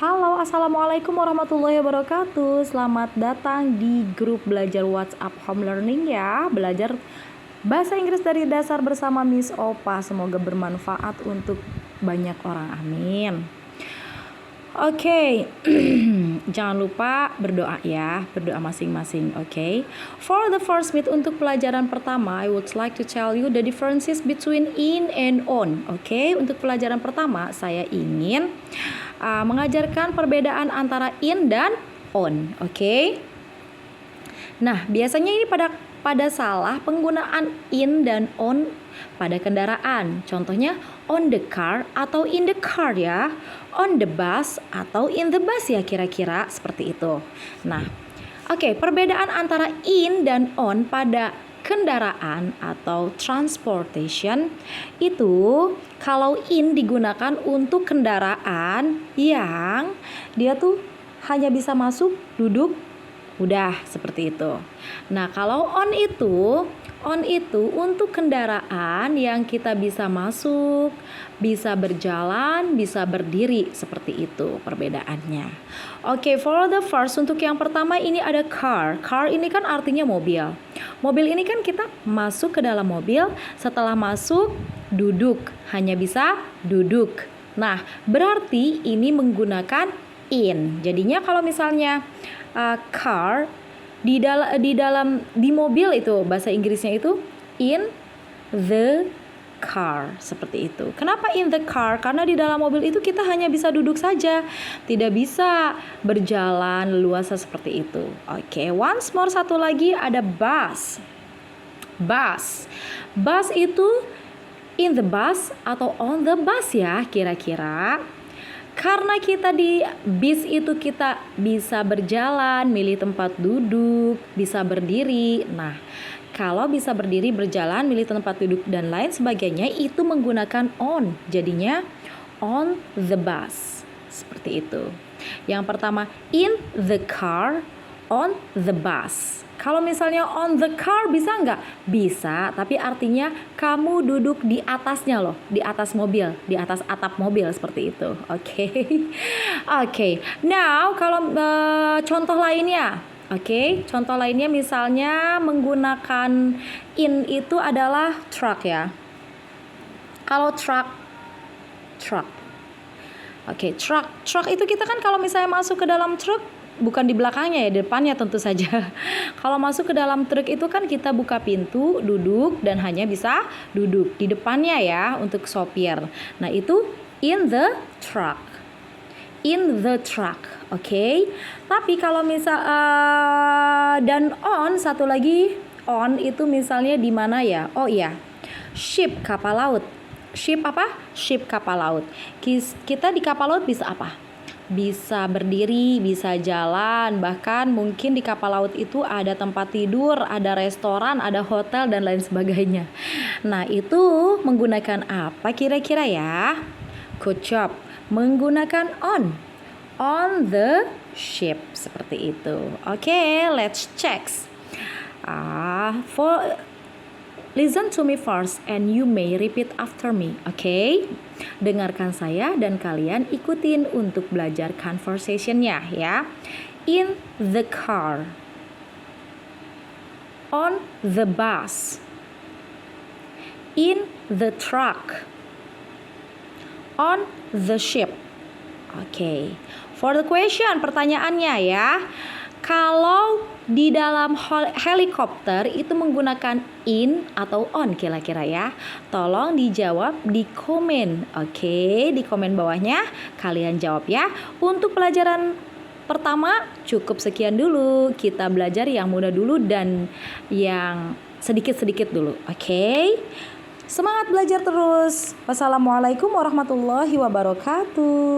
Halo, assalamualaikum warahmatullahi wabarakatuh. Selamat datang di grup belajar WhatsApp Home Learning ya. Belajar bahasa Inggris dari dasar bersama Miss Opa. Semoga bermanfaat untuk banyak orang. Amin. Oke, jangan lupa berdoa ya, berdoa masing-masing. Oke. For the first bit, untuk pelajaran pertama, I would like to tell you the differences between in and on. Oke, untuk pelajaran pertama saya ingin mengajarkan perbedaan antara in dan on. Oke. Nah, biasanya ini pada salah penggunaan in dan on pada kendaraan. Contohnya on the car atau in the car ya. On the bus atau in the bus ya, kira-kira seperti itu. Nah, oke, perbedaan antara in dan on pada kendaraan atau transportation itu, kalau in digunakan untuk kendaraan yang dia tuh hanya bisa masuk, duduk, udah seperti itu. Nah, kalau on itu untuk kendaraan yang kita bisa masuk, bisa berjalan, bisa berdiri, seperti itu perbedaannya. Oke, for the first, untuk yang pertama ini ada car. Car ini kan artinya mobil. Mobil ini kan kita masuk ke dalam mobil, setelah masuk duduk, hanya bisa duduk. Nah, berarti ini menggunakan in. Jadinya kalau misalnya car di mobil itu bahasa Inggrisnya itu in the car, seperti itu. Kenapa in the car? Karena di dalam mobil itu kita hanya bisa duduk saja, tidak bisa berjalan leluasa seperti itu. Oke, once more, satu lagi ada bus. Bus itu in the bus atau on the bus ya, kira-kira. Karena kita di bis itu kita bisa berjalan, milih tempat duduk, bisa berdiri. Nah, kalau bisa berdiri, berjalan, milih tempat duduk dan lain sebagainya, itu menggunakan on. Jadinya on the bus. Seperti itu. Yang pertama in the car, on the bus. Kalau misalnya on the car bisa nggak? Bisa, tapi artinya kamu duduk di atasnya loh, di atas mobil, di atas atap mobil, seperti itu. Oke. Now kalau contoh lainnya. Oke, contoh lainnya misalnya menggunakan in itu adalah truck ya. Kalau truck. Oke, truck itu kita kan kalau misalnya masuk ke dalam truk, bukan di belakangnya ya, di depannya tentu saja. Kalau masuk ke dalam truk itu kan kita buka pintu, duduk, dan hanya bisa duduk di depannya ya untuk sopir. Nah, itu in the truck. Oke. Tapi kalau misal dan on, satu lagi on itu misalnya di mana ya? Oh iya, ship, kapal laut. Ship apa? Ship, kapal laut. Kita di kapal laut bisa apa? Bisa berdiri, bisa jalan, bahkan mungkin di kapal laut itu ada tempat tidur, ada restoran, ada hotel, dan lain sebagainya. Nah, itu menggunakan apa kira-kira ya? Good job. Menggunakan on the ship, seperti itu. Oke, let's check. Listen to me first and you may repeat after me. Oke? Dengarkan saya dan kalian ikutin untuk belajar conversation-nya ya. In the car. On the bus. In the truck. On the ship. Oke. For the question, pertanyaannya ya. Kalau di dalam helikopter itu menggunakan in atau on kira-kira ya? Tolong dijawab di komen. Oke, di komen bawahnya kalian jawab ya. Untuk pelajaran pertama cukup sekian dulu. Kita belajar yang mudah dulu dan yang sedikit-sedikit dulu. Oke? Semangat belajar terus. Wassalamualaikum warahmatullahi wabarakatuh.